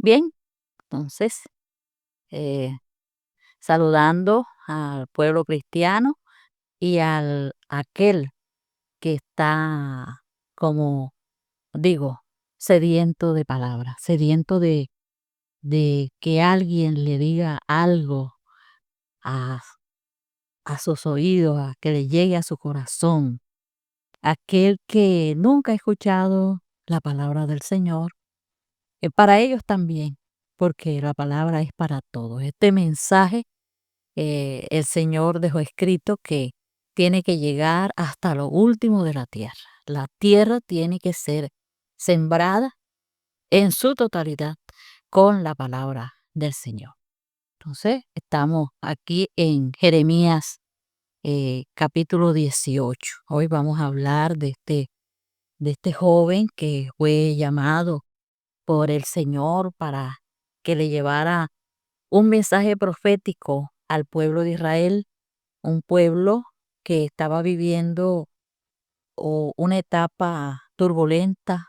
Bien, entonces, eh, saludando al pueblo cristiano y al aquel que está, como digo, sediento de palabras, sediento de que alguien le diga algo a, a sus oídos, a que le llegue a su corazón. Aquel que nunca ha escuchado la palabra del Señor, para ellos también, porque la palabra es para todos. Este mensaje el Señor dejó escrito que tiene que llegar hasta lo último de la tierra. La tierra tiene que ser sembrada en su totalidad con la palabra del Señor. Entonces, estamos aquí en Jeremías capítulo 18. Hoy vamos a hablar de este joven que fue llamado por el Señor para que le llevara un mensaje profético al pueblo de Israel, un pueblo que estaba viviendo una etapa turbulenta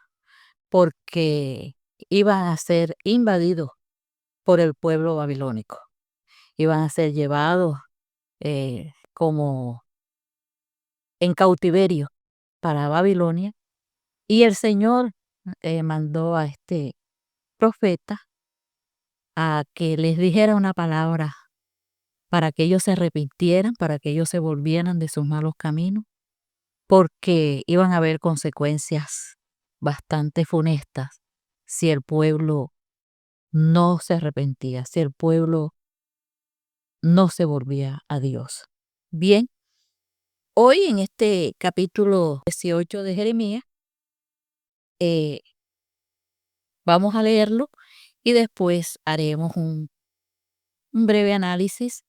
porque iban a ser invadidos por el pueblo babilónico. Iban a ser llevados como en cautiverio para Babilonia, y el Señor mandó a este profeta a que les dijera una palabra para que ellos se arrepintieran, para que ellos se volvieran de sus malos caminos, porque iban a haber consecuencias bastante funestas si el pueblo no se arrepentía, si el pueblo no se volvía a Dios. Bien, hoy en este capítulo 18 de Jeremías eh, vamos a leerlo y después haremos un breve análisis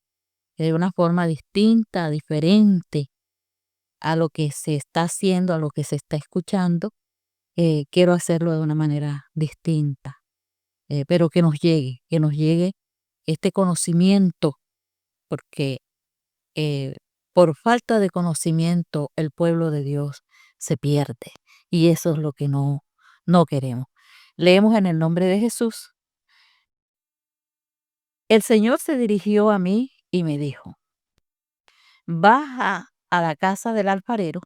de una forma distinta, diferente a lo que se está haciendo, a lo que se está escuchando. Quiero hacerlo de una manera distinta, pero que nos llegue este conocimiento, porque por falta de conocimiento el pueblo de Dios se pierde, y eso es lo que no queremos. Leemos en el nombre de Jesús. El Señor se dirigió a mí y me dijo: baja a la casa del alfarero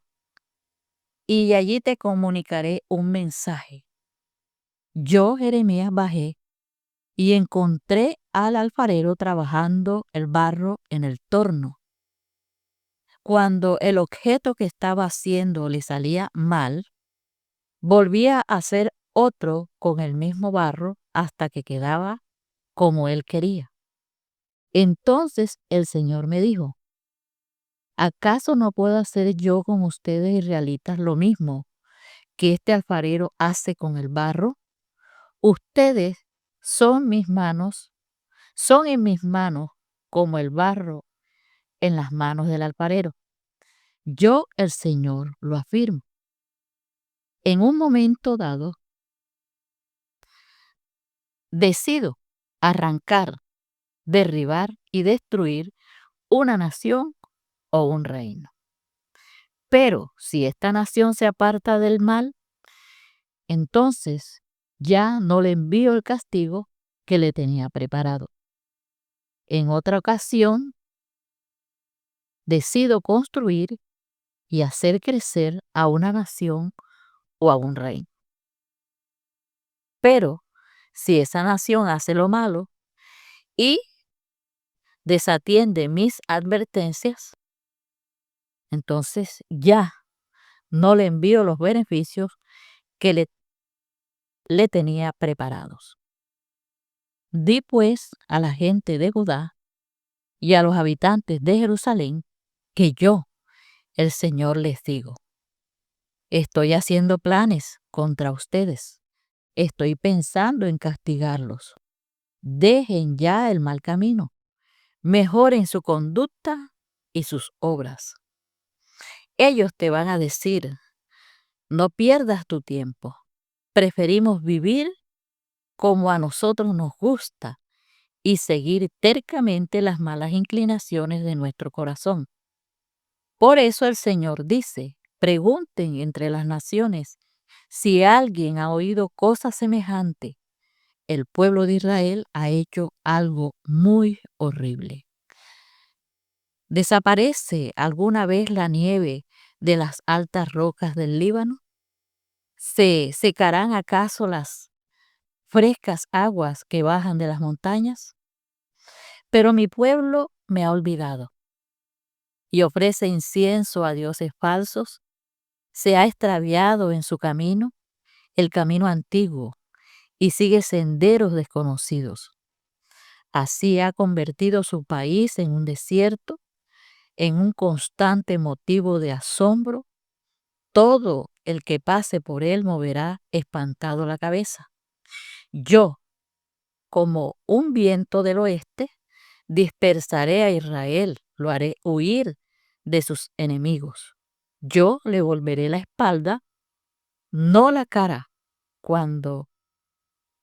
y allí te comunicaré un mensaje. Yo, Jeremías, bajé y encontré al alfarero trabajando el barro en el torno. Cuando el objeto que estaba haciendo le salía mal, volvía a hacer otro con el mismo barro hasta que quedaba como él quería. Entonces el Señor me dijo: ¿acaso no puedo hacer yo con ustedes israelitas lo mismo que este alfarero hace con el barro? Ustedes son mis manos, son en mis manos como el barro en las manos del alfarero. Yo, el Señor, lo afirmo. En un momento dado, decido arrancar, derribar y destruir una nación o un reino. Pero si esta nación se aparta del mal, entonces ya no le envío el castigo que le tenía preparado. En otra ocasión, decido construir y hacer crecer a una nación o a un reino. Pero si esa nación hace lo malo y desatiende mis advertencias, entonces ya no le envío los beneficios que le tenía preparados. Di pues a la gente de Judá y a los habitantes de Jerusalén que yo, el Señor, les digo: estoy haciendo planes contra ustedes. Estoy pensando en castigarlos. Dejen ya el mal camino. Mejoren su conducta y sus obras. Ellos te van a decir: no pierdas tu tiempo. Preferimos vivir como a nosotros nos gusta y seguir tercamente las malas inclinaciones de nuestro corazón. Por eso el Señor dice: pregunten entre las naciones si alguien ha oído cosa semejante, el pueblo de Israel ha hecho algo muy horrible. ¿Desaparece alguna vez la nieve de las altas rocas del Líbano? ¿Se secarán acaso las frescas aguas que bajan de las montañas? Pero mi pueblo me ha olvidado y ofrece incienso a dioses falsos. Se ha extraviado en su camino, el camino antiguo, y sigue senderos desconocidos. Así ha convertido su país en un desierto, en un constante motivo de asombro. Todo el que pase por él moverá espantado la cabeza. Yo, como un viento del oeste, dispersaré a Israel, lo haré huir de sus enemigos. Yo le volveré la espalda, no la cara, cuando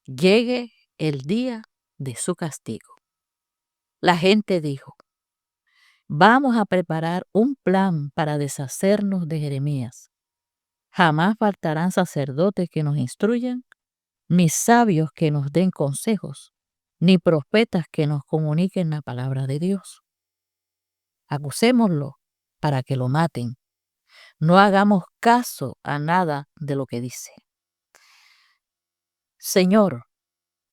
llegue el día de su castigo. La gente dijo: vamos a preparar un plan para deshacernos de Jeremías. Jamás faltarán sacerdotes que nos instruyan, ni sabios que nos den consejos, ni profetas que nos comuniquen la palabra de Dios. Acusémoslo para que lo maten. No hagamos caso a nada de lo que dice. Señor,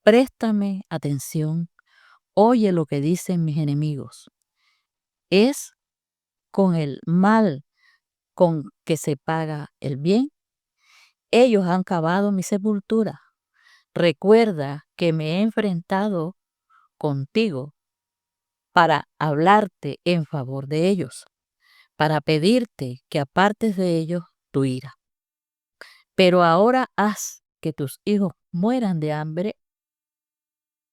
préstame atención, oye lo que dicen mis enemigos. ¿Es con el mal con que se paga el bien? Ellos han cavado mi sepultura. Recuerda que me he enfrentado contigo para hablarte en favor de ellos, para pedirte que apartes de ellos tu ira. Pero ahora haz que tus hijos mueran de hambre.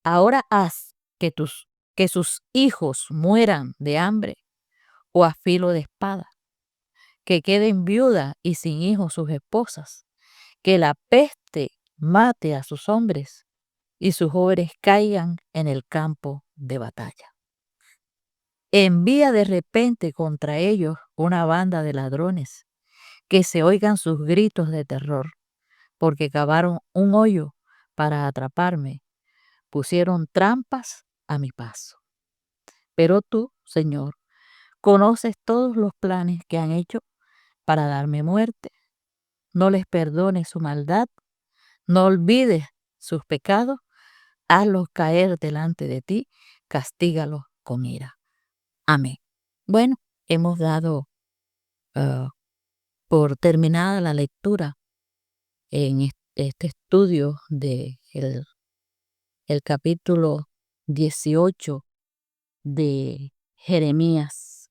Ahora haz que sus hijos mueran de hambre o a filo de espada, que queden viudas y sin hijos sus esposas, que la peste mate a sus hombres y sus jóvenes caigan en el campo de batalla. Envía de repente contra ellos una banda de ladrones, que se oigan sus gritos de terror, porque cavaron un hoyo para atraparme, pusieron trampas a mi paso. Pero tú, Señor, conoces todos los planes que han hecho para darme muerte. No les perdones su maldad, no olvides sus pecados, hazlos caer delante de ti, castígalos con ira. Amén. Bueno, hemos dado por terminada la lectura en este estudio de el capítulo 18 de Jeremías.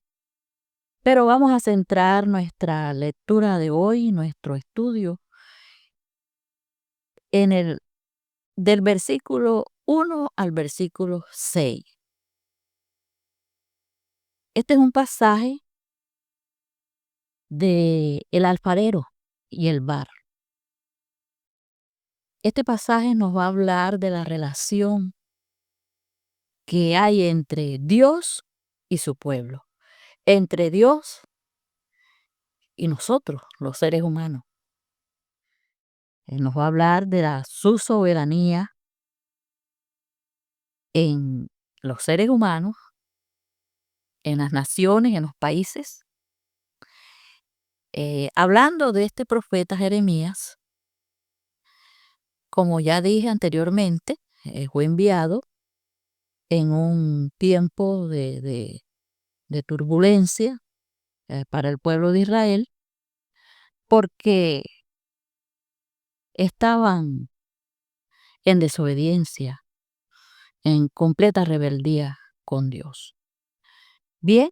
Pero vamos a centrar nuestra lectura de hoy, nuestro estudio, en el del versículo 1 al versículo 6. Este es un pasaje de el alfarero y el barro. Este pasaje nos va a hablar de la relación que hay entre Dios y su pueblo, entre Dios y nosotros, los seres humanos. Nos va a hablar de su soberanía en los seres humanos, en las naciones, en los países. Hablando de este profeta Jeremías, como ya dije anteriormente, fue enviado en un tiempo de turbulencia para el pueblo de Israel, porque estaban en desobediencia, en completa rebeldía con Dios. Bien,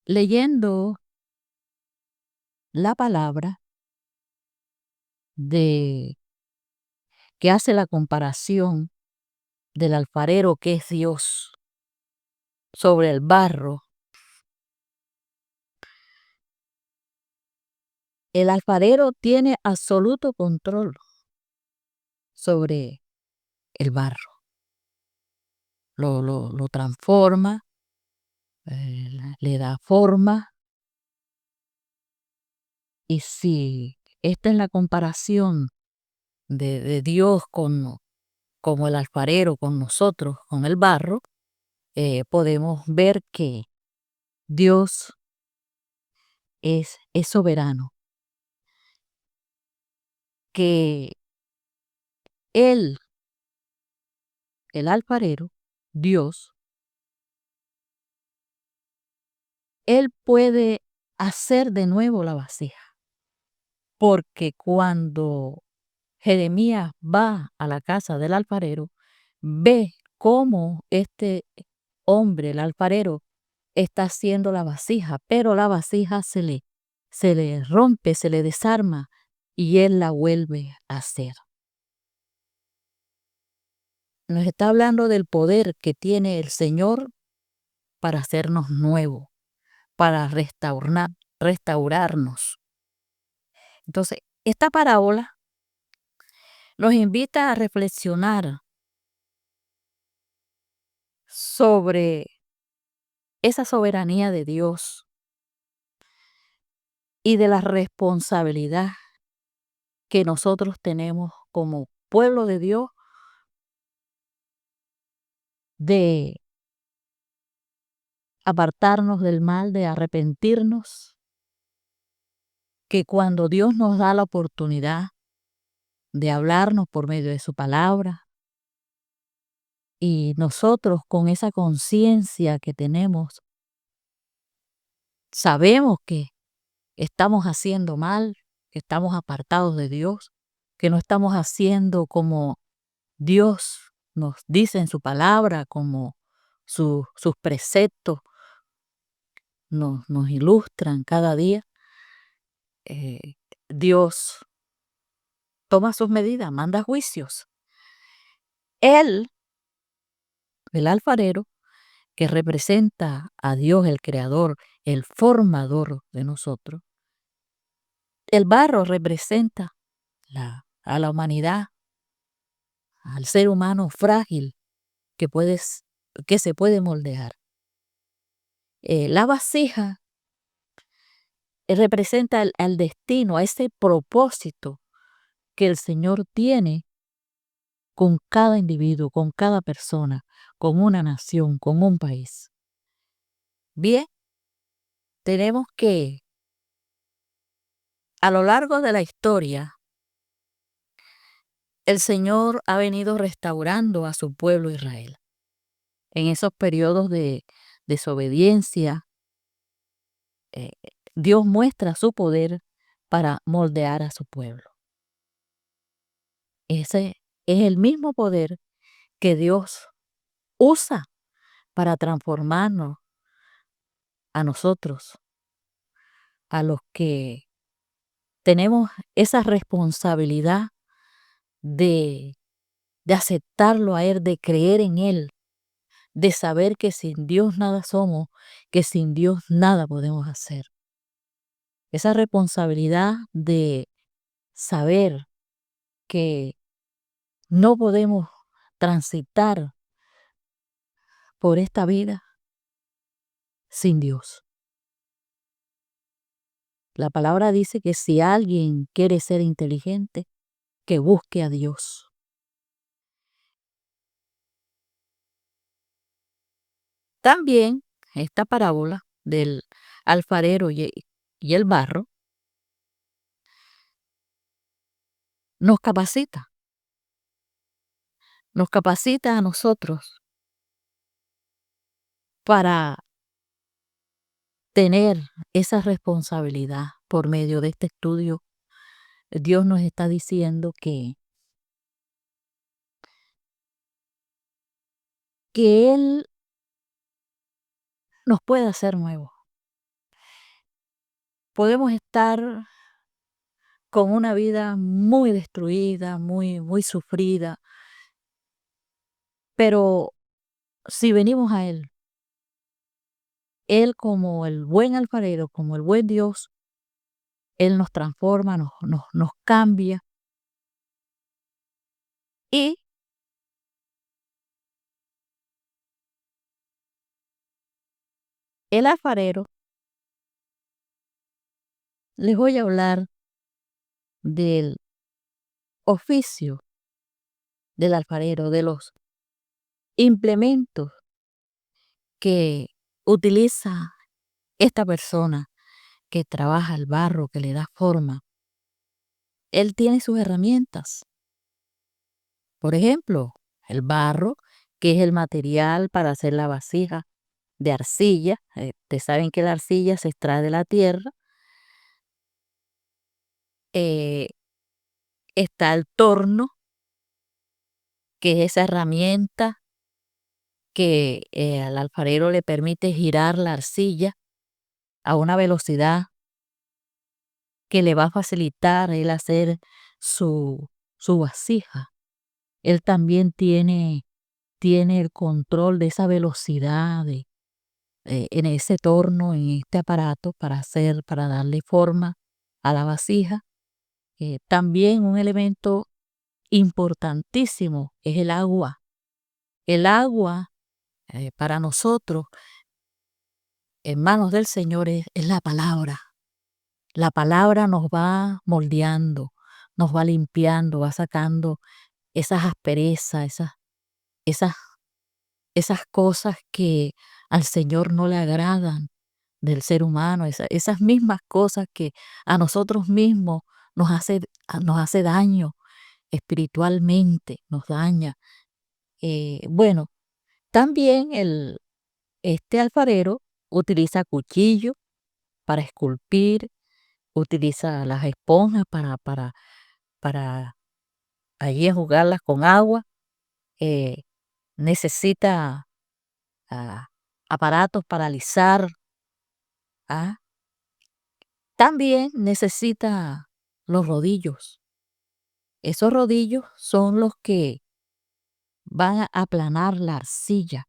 leyendo la palabra de que hace la comparación del alfarero, que es Dios, sobre el barro. El alfarero tiene absoluto control sobre el barro. Lo transforma, le da forma. Y si esta es la comparación de Dios como el alfarero con nosotros, con el barro, podemos ver que Dios es soberano, que Él, el alfarero, Dios, Él puede hacer de nuevo la vasija, porque cuando Jeremías va a la casa del alfarero, ve cómo este hombre, el alfarero, está haciendo la vasija, pero la vasija se le rompe, se le desarma y él la vuelve a hacer. Nos está hablando del poder que tiene el Señor para hacernos nuevos, para restaurarnos. Entonces, esta parábola nos invita a reflexionar sobre esa soberanía de Dios y de la responsabilidad que nosotros tenemos como pueblo de Dios de apartarnos del mal, de arrepentirnos, que cuando Dios nos da la oportunidad de hablarnos por medio de su palabra y nosotros con esa conciencia que tenemos, sabemos que estamos haciendo mal, que estamos apartados de Dios, que no estamos haciendo como Dios nos dice en su palabra, como sus preceptos nos ilustran cada día. eh, Dios toma sus medidas, manda juicios. Él, el alfarero, que representa a Dios, el creador, el formador de nosotros. El barro representa a la humanidad, al ser humano frágil que se puede moldear. La vasija representa al destino, a ese propósito que el Señor tiene con cada individuo, con cada persona, con una nación, con un país. Bien, tenemos que a lo largo de la historia, el Señor ha venido restaurando a su pueblo Israel. En esos periodos de desobediencia, eh, Dios muestra su poder para moldear a su pueblo. Ese es el mismo poder que Dios usa para transformarnos a nosotros, a los que tenemos esa responsabilidad de, de aceptarlo a Él, de creer en Él, de saber que sin Dios nada somos, que sin Dios nada podemos hacer. Esa responsabilidad de saber que no podemos transitar por esta vida sin Dios. La palabra dice que si alguien quiere ser inteligente, que busque a Dios. También esta parábola del alfarero y el barro nos capacita a nosotros para tener esa responsabilidad por medio de este estudio. Dios nos está diciendo que Él nos puede hacer nuevos. Podemos estar con una vida muy destruida, muy sufrida, pero si venimos a Él como el buen alfarero, como el buen Dios, Él nos transforma, nos cambia y el alfarero, les voy a hablar del oficio del alfarero, de los implementos que utiliza esta persona que trabaja el barro, que le da forma. Él tiene sus herramientas. Por ejemplo, el barro, que es el material para hacer la vasija de arcilla. Ustedes saben que la arcilla se extrae de la tierra. Eh, Está el torno, que es esa herramienta que al alfarero le permite girar la arcilla a una velocidad que le va a facilitar el hacer su vasija. Él también tiene el control de esa velocidad en ese torno, en este aparato para darle forma a la vasija. También un elemento importantísimo es el agua. El agua para nosotros, en manos del Señor, es la palabra. La palabra nos va moldeando, nos va limpiando, va sacando esas asperezas, esas, esas cosas que al Señor no le agradan del ser humano, esas mismas cosas que a nosotros mismos nos hace daño espiritualmente, nos daña. Bueno, también este alfarero utiliza cuchillo para esculpir, utiliza las esponjas para allí enjugarlas con agua. Necesita ah, aparatos para alisar. ¿Ah? También necesita los rodillos. Esos rodillos son los que van a aplanar la arcilla.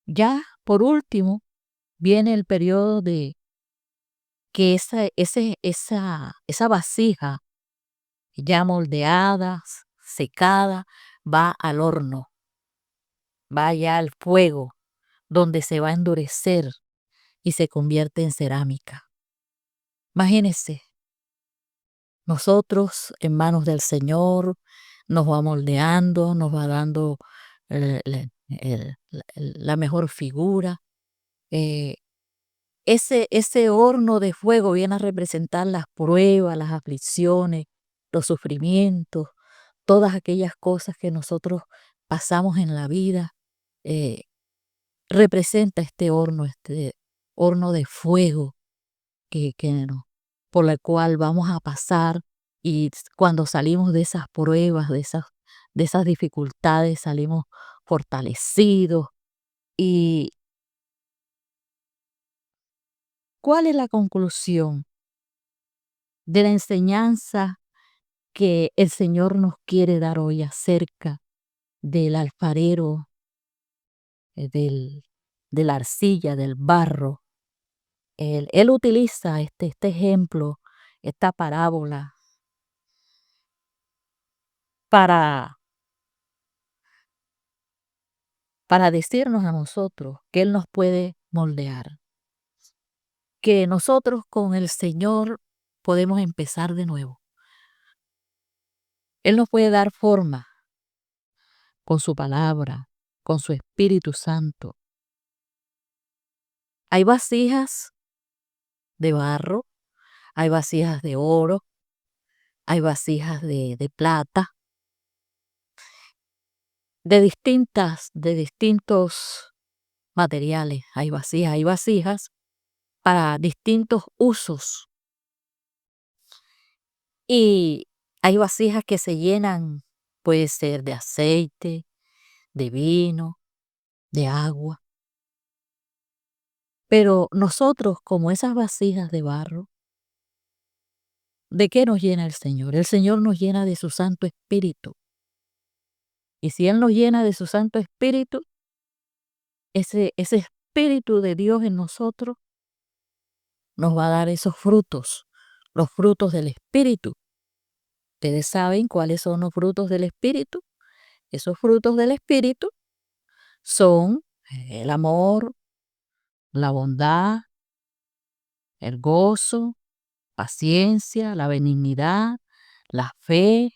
Ya por último viene el periodo de que esa vasija ya moldeada, secada, va al horno, va ya al fuego, donde se va a endurecer y se convierte en cerámica. Imagínense, nosotros en manos del Señor nos va moldeando, nos va dando la mejor figura. eh, ese horno de fuego viene a representar las pruebas, las aflicciones, los sufrimientos, todas aquellas cosas que nosotros pasamos en la vida. eh, Representa este horno de fuego por el cual vamos a pasar, y cuando salimos de esas pruebas, de esas dificultades, salimos fortalecidos. ¿Y cuál es la conclusión de la enseñanza que el Señor nos quiere dar hoy acerca del alfarero, de la arcilla, del barro? Él utiliza este ejemplo, esta parábola, para, para decirnos a nosotros que Él nos puede moldear, que nosotros con el Señor podemos empezar de nuevo. Él nos puede dar forma con su palabra, con su Espíritu Santo. Hay vasijas de barro, hay vasijas de oro, hay vasijas de plata, de distintos materiales. Hay vasijas para distintos usos, y hay vasijas que se llenan, puede ser de aceite, de vino, de agua. Pero nosotros, como esas vasijas de barro, ¿de qué nos llena el Señor? El Señor nos llena de su Santo Espíritu. Y si Él nos llena de su Santo Espíritu, ese Espíritu de Dios en nosotros nos va a dar esos frutos, los frutos del Espíritu. Ustedes saben cuáles son los frutos del Espíritu. Esos frutos del Espíritu son el amor, la bondad, el gozo, paciencia, la benignidad, la fe,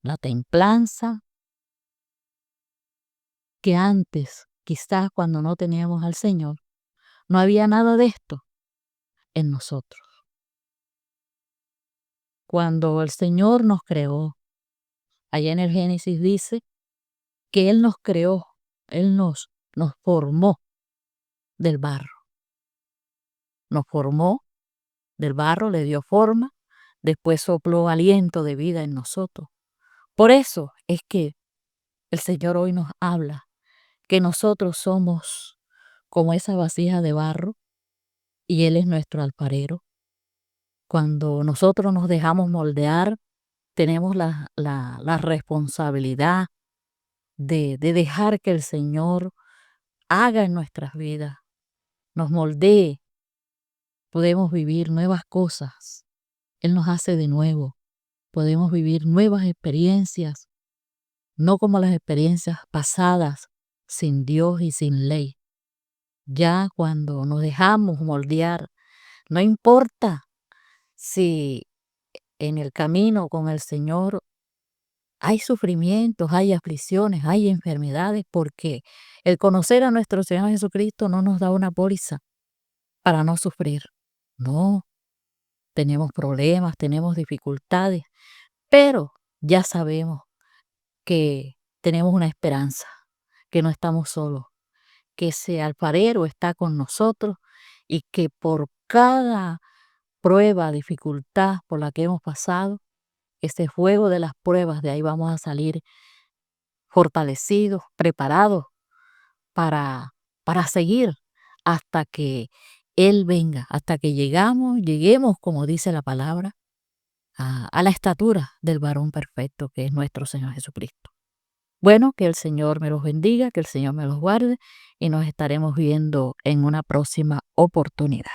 la templanza, que antes, quizás cuando no teníamos al Señor, no había nada de esto en nosotros. Cuando el Señor nos creó, allá en el Génesis dice que Él nos creó, Él nos formó del barro, nos formó del barro, le dio forma, después sopló aliento de vida en nosotros. Por eso es que el Señor hoy nos habla que nosotros somos como esa vasija de barro y Él es nuestro alfarero. Cuando nosotros nos dejamos moldear, tenemos la responsabilidad de dejar que el Señor haga en nuestras vidas, nos moldee, podemos vivir nuevas cosas. Él nos hace de nuevo, podemos vivir nuevas experiencias, no como las experiencias pasadas, sin Dios y sin ley. Ya cuando nos dejamos moldear, no importa si en el camino con el Señor hay sufrimientos, hay aflicciones, hay enfermedades, porque el conocer a nuestro Señor Jesucristo no nos da una póliza para no sufrir. No, tenemos problemas, tenemos dificultades, pero ya sabemos que tenemos una esperanza, que no estamos solos, que ese alfarero está con nosotros y que por cada prueba, dificultad por la que hemos pasado, ese fuego de las pruebas, de ahí vamos a salir fortalecidos, preparados para seguir hasta que Él venga, hasta que lleguemos, como dice la palabra, a la estatura del varón perfecto que es nuestro Señor Jesucristo. Bueno, que el Señor me los bendiga, que el Señor me los guarde y nos estaremos viendo en una próxima oportunidad.